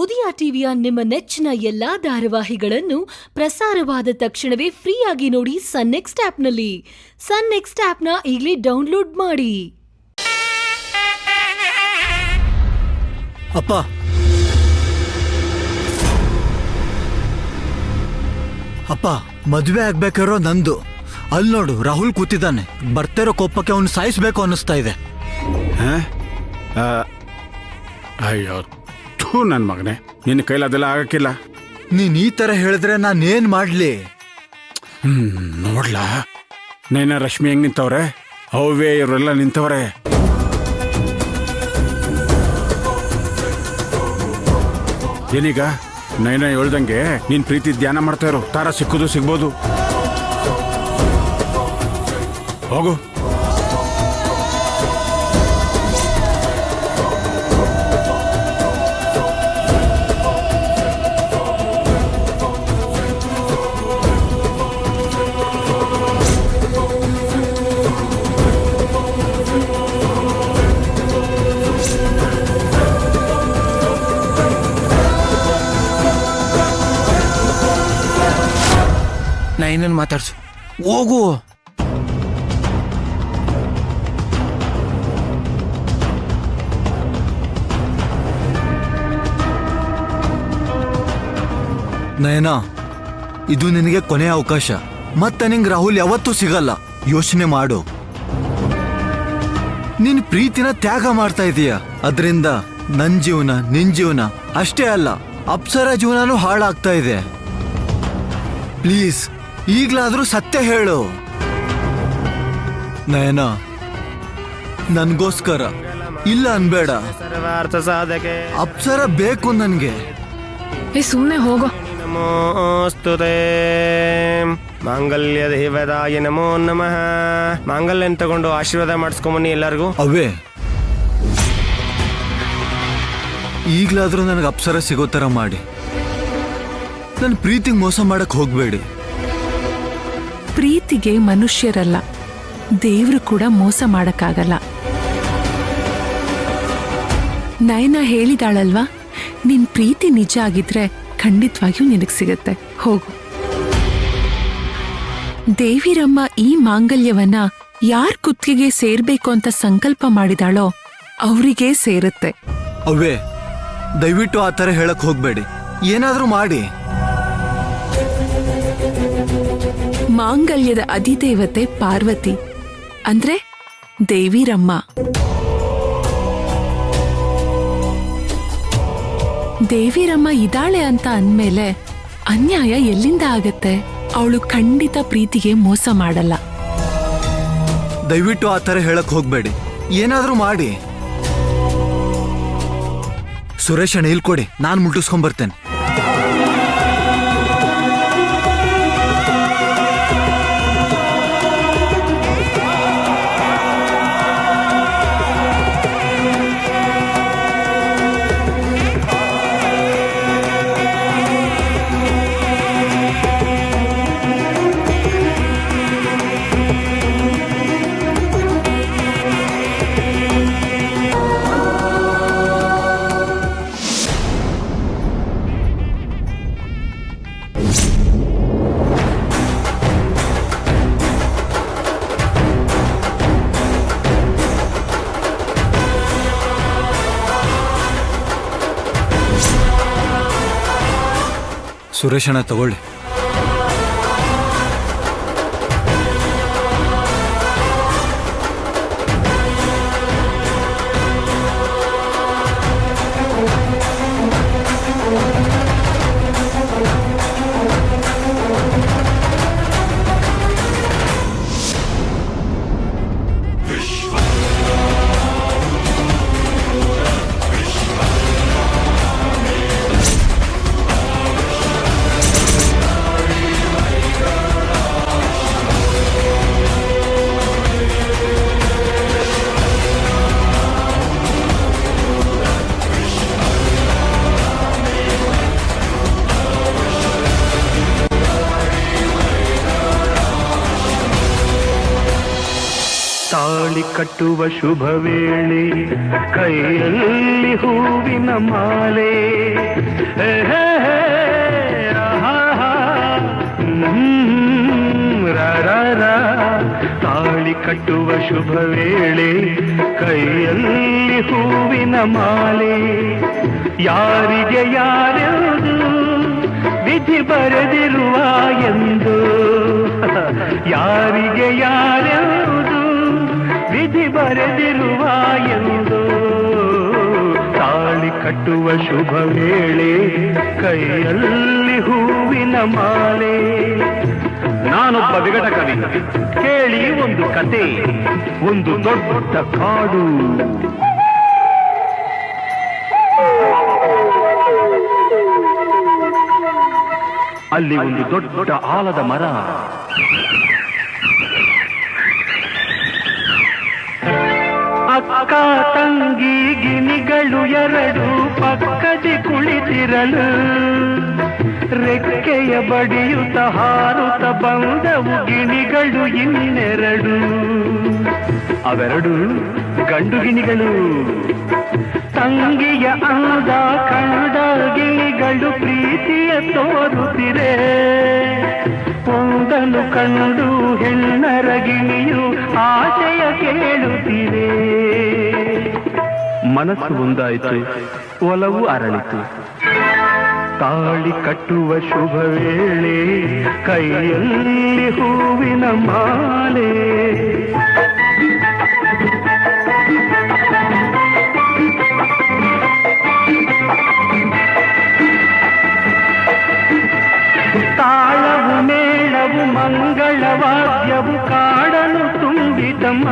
ಉದಯ ಟಿವಿಯ ನಿಮ್ಮ ನೆಚ್ಚಿನ ಎಲ್ಲಾ ಧಾರಾವಾಹಿಗಳನ್ನು ಪ್ರಸಾರವಾದ ತಕ್ಷಣವೇ ಫ್ರೀಯಾಗಿ ನೋಡಿ ಸನ್ ನೆಕ್ಸ್ಟ್ ಆಪ್ನಲ್ಲಿ. ಸನ್ ನೆಕ್ಸ್ಟ್ ಆಪ್ನ ಈಗಲೇ ಡೌನ್ಲೋಡ್ ಮಾಡಿ. ಅಪ್ಪ, ಅಪ್ಪ, ಮದುವೆ ಆಗ್ಬೇಕಾರೋ ನಂದು. ಅಲ್ಲಿ ನೋಡು, ರಾಹುಲ್ ಕೂತಿದ್ದಾನೆ. ಬರ್ತಿರೋ ಕೋಪಕ್ಕೆ ಅವನು ಸಾಯಿಸ್ಬೇಕು ಅನ್ನಿಸ್ತಾ ಇದೆ. ಅಯ್ಯೋ ನನ್ನ ಮಗನೇ, ನಿನ್ನ ಕೈಲದೆಲ್ಲ ಆಗಕ್ಕಿಲ್ಲ. ನೀನ್ ಈ ತರ ಹೇಳಿದ್ರೆ ನಾನೇನ್ ಮಾಡ್ಲಿ? ನೋಡ್ಲಾ, ನೈನ ರಶ್ಮಿ ಹೆಂಗ್ ನಿಂತವ್ರೆ, ಅವೇ ಇವರೆಲ್ಲ ನಿಂತವ್ರೆ. ಏನೀಗ ನೈನ ಹೇಳ್ದಂಗೆ ನೀನ್ ಪ್ರೀತಿ ಧ್ಯಾನ ಮಾಡ್ತಾ ಇರೋ, ತಾರ ಸಿಕ್ಕುದು ಸಿಗ್ಬೋದು. ಹೋಗು. ನೈನನ್ ಮಾತಾಡ್ಸು, ಹೋಗು. ನಯನಾ, ಇದು ನಿನಗೆ ಕೊನೆಯ ಅವಕಾಶ. ಮತ್ತೆ ನಿಂಗೆ ರಾಹುಲ್ ಯಾವತ್ತೂ ಸಿಗಲ್ಲ. ಯೋಚನೆ ಮಾಡು. ನಿನ್ ಪ್ರೀತಿನ ತ್ಯಾಗ ಮಾಡ್ತಾ ಇದೀಯ. ಅದರಿಂದ ನನ್ ಜೀವನ, ನಿನ್ ಜೀವನ ಅಷ್ಟೇ ಅಲ್ಲ, ಅಪ್ಸರ ಜೀವನನೂ ಹಾಳಾಗ್ತಾ ಇದೆ. ಪ್ಲೀಸ್, ಈಗ್ಲಾದ್ರೂ ಸತ್ಯ ಹೇಳು. ನಯನಾ, ನನ್ಗೋಸ್ಕರ ಇಲ್ಲ ಅನ್ಬೇಡ. ಅಪ್ಸರ ಬೇಕು ನನ್ಗೆ. ಸುಮ್ನೆ ಹೋಗೋ. ನಮೋಸ್ತುತೇ ಮಾಂಗಲ್ಯ ದೇವದಾಯ ನಮೋ ನಮಃ. ಮಾಂಗಲ್ಯನ ತಗೊಂಡು ಆಶೀರ್ವಾದ ಮಾಡಿಸ್ಕೊಂಬನ್ನಿ ಎಲ್ಲರಿಗೂ. ಅವೇ, ಈಗ್ಲಾದ್ರೂ ನನಗೆ ಅಪ್ಸರ ಸಿಗೋ ತರ ಮಾಡಿ. ನನ್ನ ಪ್ರೀತಿಗೆ ಮೋಸ ಮಾಡಕ್ ಹೋಗ್ಬೇಡಿ. ಪ್ರೀತಿಗೆ ಮನುಷ್ಯರಲ್ಲ, ದೇವ್ರು ಕೂಡ ಮೋಸ ಮಾಡಕ್ಕಾಗಲ್ಲ. ನಯನ ಹೇಳಿದಾಳಲ್ವಾ, ನಿನ್ ಪ್ರೀತಿ ನಿಜ ಆಗಿದ್ರೆ ಖಂಡಿತವಾಗಿಯೂ ನಿನಗ್ ಸಿಗತ್ತೆ. ಹೋಗು. ದೇವಿರಮ್ಮ ಈ ಮಾಂಗಲ್ಯವನ್ನ ಯಾರ್ ಕುತ್ತಿಗೆಗೆ ಸೇರ್ಬೇಕು ಅಂತ ಸಂಕಲ್ಪ ಮಾಡಿದಾಳೋ ಅವರಿಗೆ ಸೇರುತ್ತೆ. ಅವೇ, ದಯವಿಟ್ಟು ಆ ಥರ ಹೇಳಕ್ ಹೋಗ್ಬೇಡಿ. ಏನಾದ್ರೂ ಮಾಡಿ. ಮಾಂಗಲ್ಯದ ಅಧಿದೇವತೆ ಪಾರ್ವತಿ ಅಂದ್ರೆ ದೇವಿರಮ್ಮ. ದೇವಿರಮ್ಮ ಇದಾಳೆ ಅಂತ ಅಂದ್ಮೇಲೆ ಅನ್ಯಾಯ ಎಲ್ಲಿಂದ ಆಗತ್ತೆ? ಅವಳು ಖಂಡಿತ ಪ್ರೀತಿಗೆ ಮೋಸ ಮಾಡಲ್ಲ. ದಯವಿಟ್ಟು ಆ ಥರ ಹೇಳಕ್ ಹೋಗ್ಬೇಡಿ. ಏನಾದ್ರೂ ಮಾಡಿ. ಸುರೇಶ್ ಅಣ್ಣ ಇಲ್ಕೊಡಿ, ನಾನು ಮುಟ್ಟಿಸ್ಕೊಂಡ್ ಬರ್ತೇನೆ. ಸುರೇಶ್ ಅಣ್ಣ ತಗೊಳ್ಳಿ. ತಾಳಿ ಕಟ್ಟುವ ಶುಭ ವೇಳೆ ಕೈಯಲ್ಲಿ ಹೂವಿನ ಮಾಲೆ ಹೇ ಹೇ ಹೇ, ಆಹಾ, ರಾ ರಾ ರಾ. ತಾಳಿ ಕಟ್ಟುವ ಶುಭ ವೇಳೆ ಕೈಯಲ್ಲಿ ಹೂವಿನ ಮಾಲೆ ಯಾರಿಗೆ ಯಾರೆಂದು ವಿಧಿ ಬರೆದಿರುವ ಎಂದು ಯಾರಿಗೆ ಯಾರೆಂದು ವಿಧಿ ಬರೆದಿರುವ ಎಂದು ತಾಳಿ ಕಟ್ಟುವ ಶುಭ ವೇಳೆ ಕೈಯಲ್ಲಿ ಹೂವಿನ ಮಾಲೆ. ನಾನೊಬ್ಬ ವಿಗಟ ಕವಿ, ಕೇಳಿ ಒಂದು ಕತೆ. ಒಂದು ದೊಡ್ಡ ಕಾಡು, ಅಲ್ಲಿ ಒಂದು ದೊಡ್ಡ ಆಲದ ಮರ. ಅಕ್ಕ ತಂಗಿ ಗಿಣಿಗಳು ಎರಡು ಪಕ್ಕದಿ ಕುಳಿತಿರಲು ರೆಕ್ಕೆಯ ಬಡಿಯುತ್ತ ಹಾರುತ್ತ ಬಂದವು ಗಿಣಿಗಳು ಇನ್ನೆರಡು. ಅವೆರಡು ಗಂಡು ಗಿಣಿಗಳು. ತಂಗಿಯ ಅಂದ ಕಂಡ ಗಿಣಿಗಳು ಪ್ರೀತಿಯ ತೋರುತ್ತಿರೆ. ಒಂದನ್ನು ಕಂಡು ಹೆಣ್ಣರ ಗಿಣಿಯು ಆಶಯ ಕೇಳುತ್ತಿದೆ. ಮನಸ್ಸು ಒಂದಾಯಿತು, ಒಲವು ಅರಳಿತು. ತಾಳಿ ಕಟ್ಟುವ ಶುಭ ವೇಳೆ ಕೈಯಲ್ಲಿ ಹೂವಿನ ಮಾಲೆ. ತಾಳವು ಮೇಳವು ಮಂಗಳವಾದ್ಯವು ಕಾಡಲು ತುಂಬಿತಮ್ಮ.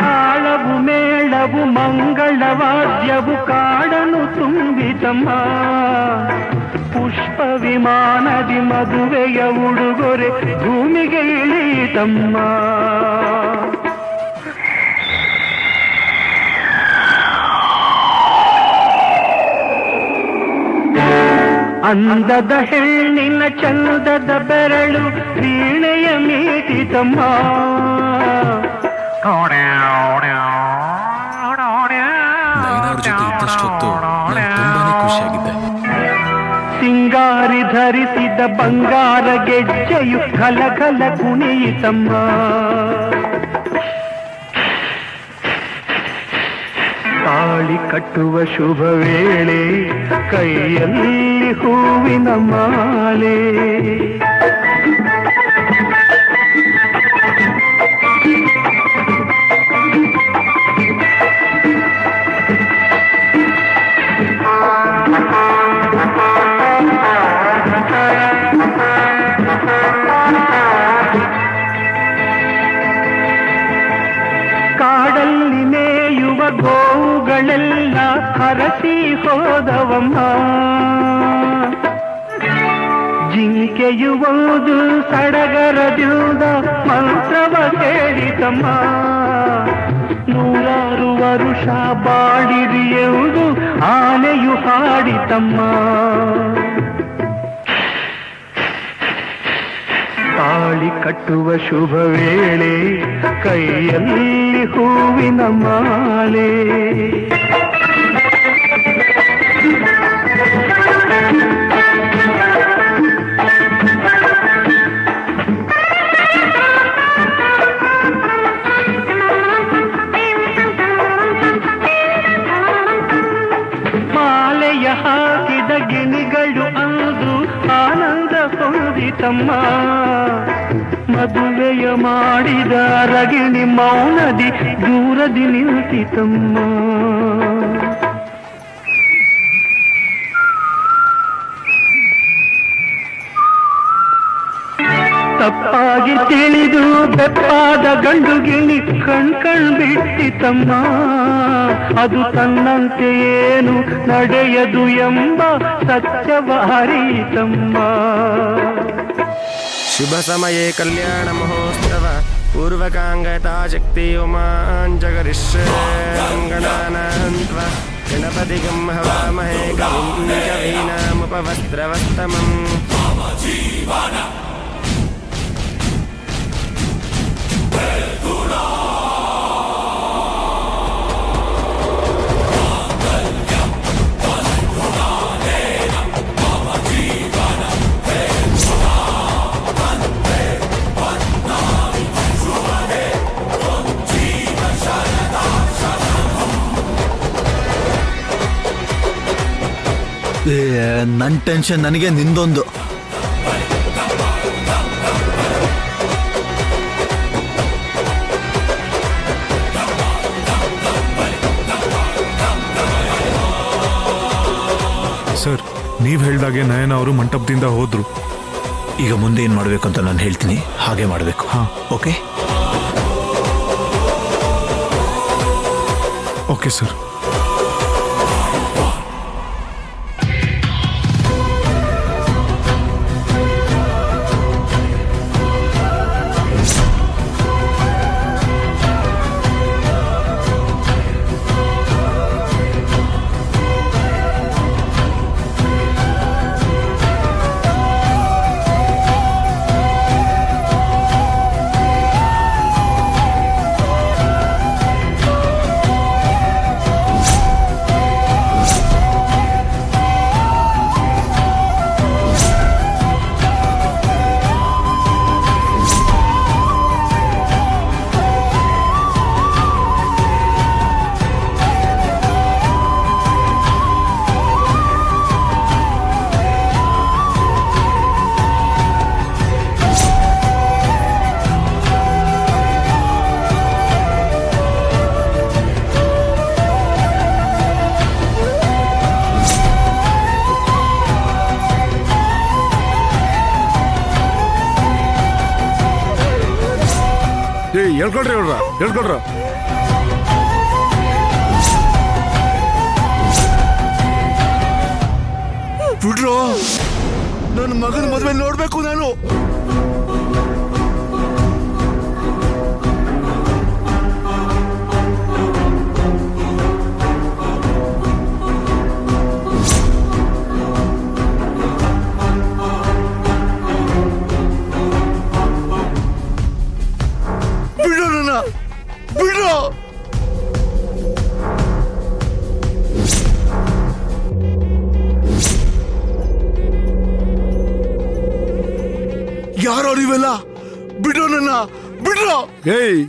ತಾಳವು ಮೇಳವು ಮಂಗಳವಾದ್ಯವು ಕಾಡಲು ತುಂಬಿತಮ್ಮ. ಪುಷ್ಪ ವಿಮಾನದಿ ಮದುವೆಯ ಉಡುಗೊರೆ ಭೂಮಿಗೆ ಇಳಿತಮ್ಮ. ಅಂದದ ಹೆಣ್ಣಿನ ಚಂದದ ಬೆರಳು ವೀಣೆಯ ಮೀಟಿತಮ್ಮ. ನೈನಾವ್ರ ಜೊತೆ ಇದ್ದಷ್ಟೊತ್ತು ನಾನು ತುಂಬಾನೇ ಖುಷಿಯಾಗಿದ್ದೆ. ಸಿಂಗಾರಿ ಧರಿಸಿದ ಬಂಗಾರ ಗೆಜ್ಜೆಯು ಕಲಕಲ ಕುಣಿಯಿತಮ್ಮ. ತಾಳಿ ಕಟ್ಟುವ ಶುಭ ವೇಳೆ ಕೈಯಲ್ಲಿ ಹೂವಿನ ಮಾಲೆ. ಕಾಡಲ್ಲಿ ಮೇಯುವ ಗೋವುಗಳೆಲ್ಲ ಹರಸಿ ಹೋದವಮ್ಮ. ಜಿಂಕೆಯು ಒಂದು ಸಡಗರದಿಂದ ಮಂತ್ರವ ಕೇಳಿತಮ್ಮ. ನೂರಾರು ವರುಷ ಬಾಳಿರಿ ಎಂದು ಆನೆಯು ಹಾಡಿತಮ್ಮ. ತಾಳಿ ಕಟ್ಟುವ ಶುಭ ವೇಳೆ ಕೈಯಲ್ಲಿ ಹೂವಿನ ಮಾಲೆ. ಮಾಲೆಯ ಹಾಕಿದ ಗಿಣಿಗಳು ಅಂದು ಆನಂದ ಹೊಂದಿತಮ್ಮ. ಮದುವೆಯ ಮಾಡಿದ ರಗಿಣಿ ಮೌನದಿ ದೂರದಿ ನಿಂತಿತಮ್ಮ. ತಪ್ಪಾಗಿ ತಿಳಿದು ಬೆಪ್ಪಾದ ಗಂಡು ಗಿಣಿ ಕಣ್ ಬಿಟ್ಟಿತಮ್ಮ. ಅದು ತನ್ನಂತೆ ಏನು ನಡೆಯದು ಎಂಬ ಸತ್ಯವ ಅರಿತಮ್ಮ. ಶುಭ ಸಮಯೇ ಕಲ್ಯಾಣ ಮಹೋತ್ಸವ पूर्वकाङ्गता शक्ति उमाञ्जगरिष्यङ्गणानान्त्वा गणपतिगं हवामहे कविं कवीनामुपवस्त्रवस्तमम् ನನ್ನ ಟೆನ್ಷನ್ ನನಗೆ ನಿಂದೊಂದು. ಸರ್, ನೀವ್ ಹೇಳ್ದಾಗೆ ನಯನ ಅವರು ಮಂಟಪದಿಂದ ಹೋದ್ರು. ಈಗ ಮುಂದೆ ಏನ್ ಮಾಡ್ಬೇಕು ಅಂತ ನಾನು ಹೇಳ್ತೀನಿ, ಹಾಗೆ ಮಾಡ್ಬೇಕು. ಹಾ. Okay okay sir. ಹೇಳ್ಕೊಳ್ರಿ ಅವ್ರ ಹೇಳ್ಕೊಳ್ರ. ಬಿಡ್ರೋ, ನನ್ನ ಮಗನ ಮದುವೆ ನೋಡ್ಬೇಕು ನಾನು. ಬಿಡ್ರೋ ನನ್ನ, ಬಿಡ್ರೋ. ಯಾರೋ ನೀವೆಲ್ಲ, ಬಿಡ್ರೋ ನನ್ನ, ಬಿಡ್ರೋ. ಏಯ್,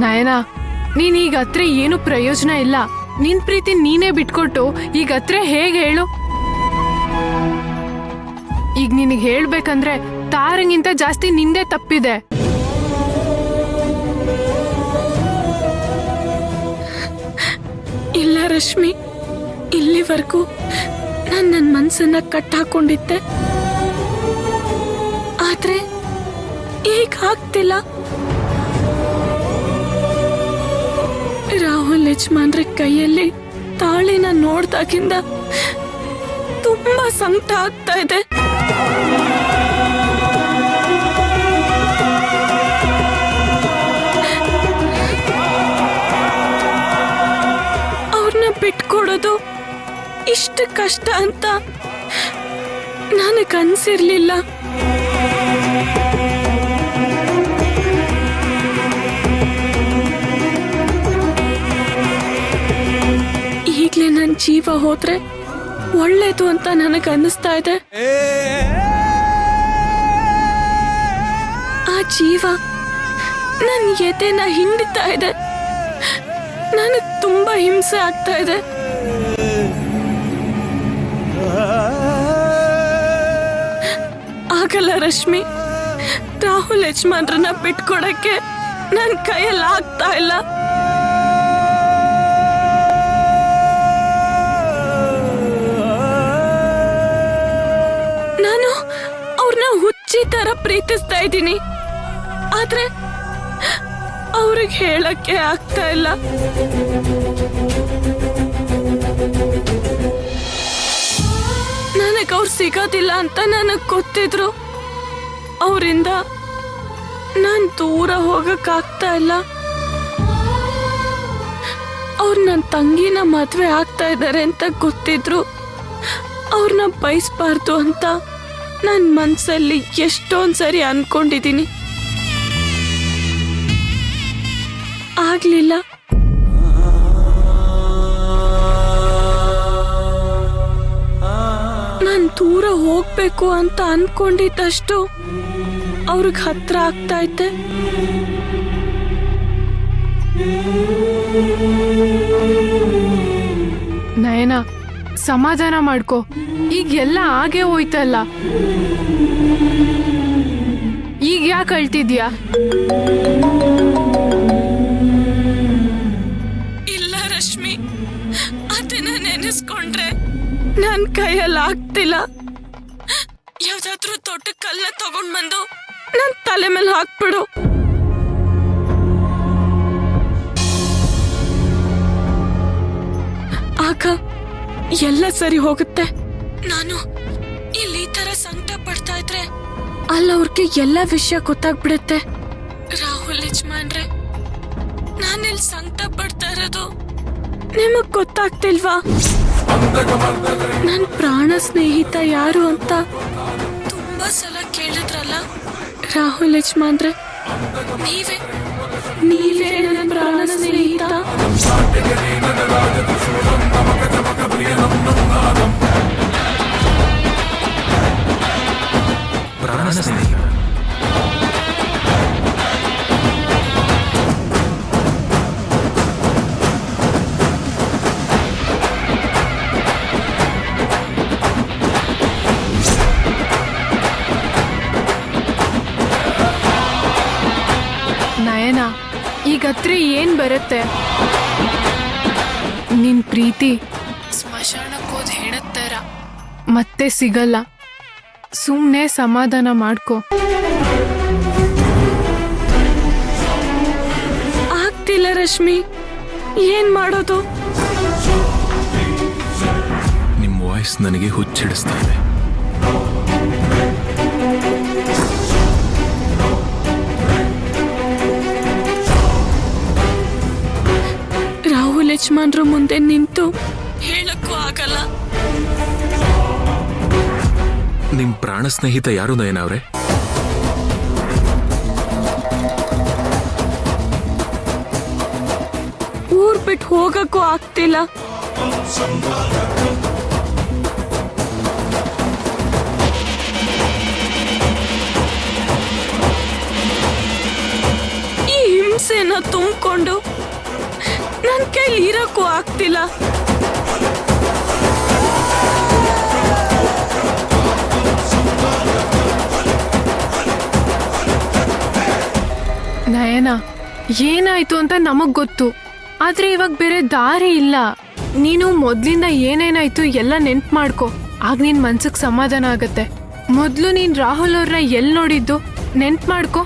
ನಯನ, ನೀನ್ ಈಗ ಹತ್ರ ಏನು ಪ್ರಯೋಜನ ಇಲ್ಲ. ನಿನ್ ಪ್ರೀತಿ ನೀನೇ ಬಿಟ್ಕೊಟ್ಟು ಈಗ ಹತ್ರ ಹೇಗೆ ಹೇಳು? ಈಗ ನಿನಗೆ ಹೇಳ್ಬೇಕಂದ್ರೆ ತಾರಂಗಿಂತ ಜಾಸ್ತಿ ನಿಂದೇ ತಪ್ಪಿದೆ. ಇಲ್ಲ ರಶ್ಮಿ, ಇಲ್ಲಿವರೆಗೂ ನಾನು ನನ್ನ ಮನಸ್ಸನ್ನ ಕಟ್ಟಾಕೊಂಡಿದ್ದೆ. ಆದ್ರೆ ಈಗ ಆಗ್ತಿಲ್ಲ. ರಾಹುಲ್ ಯಜಮಾನ್ರ ಕೈಯಲ್ಲಿ ತಾಳಿನ ನೋಡ್ದಾಗಿಂದ ತುಂಬಾ ಸಂಕಟ ಆಗ್ತಾ ಇದೆ. ಅವ್ರನ್ನ ಬಿಟ್ಕೊಡೋದು ಇಷ್ಟು ಕಷ್ಟ ಅಂತ ನನಗನ್ಸಿರ್ಲಿಲ್ಲ. ಈಗ್ಲೇ ನನ್ನ ಜೀವ ಹೋದ್ರೆ ಒಳ್ಳೇದು ಅಂತ ನನಗನ್ನಿಸ್ತಾ ಇದೆ. ಆ ಜೀವ ನನ್ನ ಎದೆನ ಹಿಂಡಿತಾ ಇದೆ. ನನಗೆ ತುಂಬಾ ಹಿಂಸೆ ಆಗ್ತಾ ಇದೆ. ಆಗಲ್ಲ ರಶ್ಮಿ, ರಾಹುಲ್ ಯಜಮಾನ್ರನ್ನ ಬಿಟ್ಕೊಡಕ್ಕೆ ನನ್ನ ಕೈಯಲ್ಲಿ ಆಗ್ತಾ ಇಲ್ಲ. ನಾನು ಅವ್ರನ್ನ ಹುಚ್ಚಿ ತರ ಪ್ರೀತಿಸ್ತಾ ಇದ್ದೀನಿ. ಆದ್ರೆ ಅವ್ರಿಗೆ ಹೇಳಕ್ಕೆ ಆಗ್ತಾ ಇಲ್ಲ. ನನಗೆ ಅವ್ರು ಸಿಗೋದಿಲ್ಲ ಅಂತ ನನಗೆ ಗೊತ್ತಿದ್ರು. ಅವರಿಂದ ನಾನು ದೂರ ಹೋಗಕ್ಕಾಗ್ತಾ ಇಲ್ಲ. ಅವ್ರು ನನ್ನ ತಂಗಿನ ಮದ್ವೆ ಆಗ್ತಾ ಇದ್ದಾರೆ ಅಂತ ಗೊತ್ತಿದ್ರು. ಅವ್ರನ್ನ ಬಯಸ್ಬಾರ್ದು ಅಂತ ನನ್ನ ಮನ್ಸಲ್ಲಿ ಎಷ್ಟೊಂದ್ಸರಿ ಅನ್ಕೊಂಡಿದ್ದೀನಿ. ಆಗ್ಲಿಲ್ಲ. ನಾನ್ ದೂರ ಹೋಗ್ಬೇಕು ಅಂತ ಅನ್ಕೊಂಡಿದ್ದಷ್ಟು ಅವ್ರಿಗೆ ಹತ್ರ ಆಗ್ತಾ ಇದ್ದೆ. ನಯನ, ಸಮಾಧಾನ ಮಾಡ್ಕೋ. ಈಗ ಎಲ್ಲ ಹಾಗೆ ಹೋಯ್ತಲ್ಲ, ಈಗ ಯಾಕೆ ಅಳ್ತಿದ್ಯಾ? ಇಲ್ಲ ರಶ್ಮಿ, ಅದನ್ನ ನೆನೆಸ್ಕೊಂಡ್ರೆ ನನ್ ಕೈಯಲ್ಲಿ ಆಗ್ತಿಲ್ಲ. ಯಾವ್ದಾದ್ರೂ ದೊಡ್ಡ ಕಲ್ಲ ತಗೊಂಡ್ ಬಂದು ನನ್ ತಲೆ ಮೇಲೆ ಹಾಕ್ಬಿಡು. ಆಗ ಎಲ್ಲ ಸರಿ ಹೋಗುತ್ತೆ. ನಾನು ಇಲ್ಲಿ ಈ ತರ ಸಂಕಟ ಪಡ್ತಾ ಇದ್ರೆ ಅಲ್ಲವ್ರಿಗೆ ಎಲ್ಲ ವಿಷಯ ಗೊತ್ತಾಗ್ಬಿಡುತ್ತೆ. ರಾಹುಲ್ ಯಜಮಾನ್ರೆ, ನಾನಿಲ್ಲಿ ಸಂಕಟ ಪಡ್ತಾ ಇರೋದು ನಿಮಗ್ ಗೊತ್ತಾಗ್ತಿಲ್ವಾ? ನನ್ ಪ್ರಾಣ ಸ್ನೇಹಿತ ಯಾರು ಅಂತ ತುಂಬಾ ಸಲ ಕೇಳಿದ್ರಲ್ಲ ರಾಹುಲ್ ಯಜಮಾನ್ರೆ, ನೀವೇ ನನ್ನ ಪ್ರಾಣ ಸ್ನೇಹಿತ. ಪ್ರಾಣ ಸ್ನೇಹಿತ. ನಯನ, ಈಗತ್ರೆ ಏನ್ ಬರುತ್ತೆ? ನಿನ್ ಪ್ರೀತಿ ಸ್ಮಶಾನಕ್ಕೋದ್ ಹೆಣತ್ತರ ಮತ್ತೆ ಸಿಗಲ್ಲ. ಸುಮ್ನೆ ಸಮಾಧಾನ ಮಾಡ್ಕೋ. ಆಗ್ತಿಲ್ಲ ರಶ್ಮಿ, ಏನ್ ಮಾಡೋದು? ನಿಮ್ಮ ವಾಯ್ಸ್ ನನಗೆ ಹುಚ್ಚಿಡಿಸ್ತಾ ಇದೆ. ರಾಹುಲ್ ಯಜಮಾನ್ರು ಮುಂದೆ ನಿಂತು ಹೇಳಕ್ಕೂ ಆಗಲ್ಲ. ನಿಮ್ ಪ್ರಾಣ ಸ್ನೇಹಿತ ಯಾರು ನಯನ ಅವ್ರೆ? ಊರ್ ಬಿಟ್ಟು ಹೋಗಕ್ಕೂ ಆಗ್ತಿಲ್ಲ. ಈ ಹಿಂಸೆನ ತುಂಬಿಕೊಂಡು ನನ್ ಕೈಲಿ ಇರಕ್ಕೂ ಆಗ್ತಿಲ್ಲ. ನಯನ, ಏನಾಯ್ತು ಅಂತ ನಮಗ್ ಗೊತ್ತು. ಆದ್ರೆ ಇವಾಗ ಬೇರೆ ದಾರಿ ಇಲ್ಲ. ನೀನು ಮೊದ್ಲಿಂದ ಏನೇನಾಯ್ತು ಎಲ್ಲ ನೆನ್ಪು ಮಾಡ್ಕೊ, ಆಗ ನಿನ್ ಮನ್ಸಿಗೆ ಸಮಾಧಾನ ಆಗತ್ತೆ. ಮೊದ್ಲು ನೀನ್ ರಾಹುಲ್ ಅವ್ರನ್ನ ಎಲ್ಲಿ ನೋಡಿದ್ದು ನೆನ್ಪು ಮಾಡ್ಕೊ.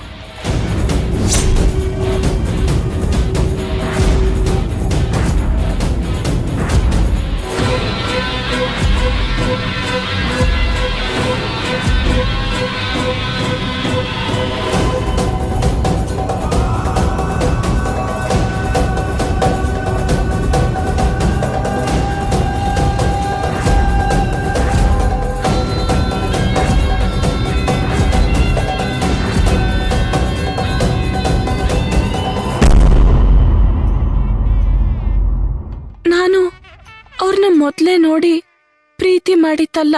ನಾನು ಅವ್ರನ್ನ ಮೊದ್ಲೇ ನೋಡಿ ಪ್ರೀತಿ ಮಾಡಿತ್ತಲ್ಲ.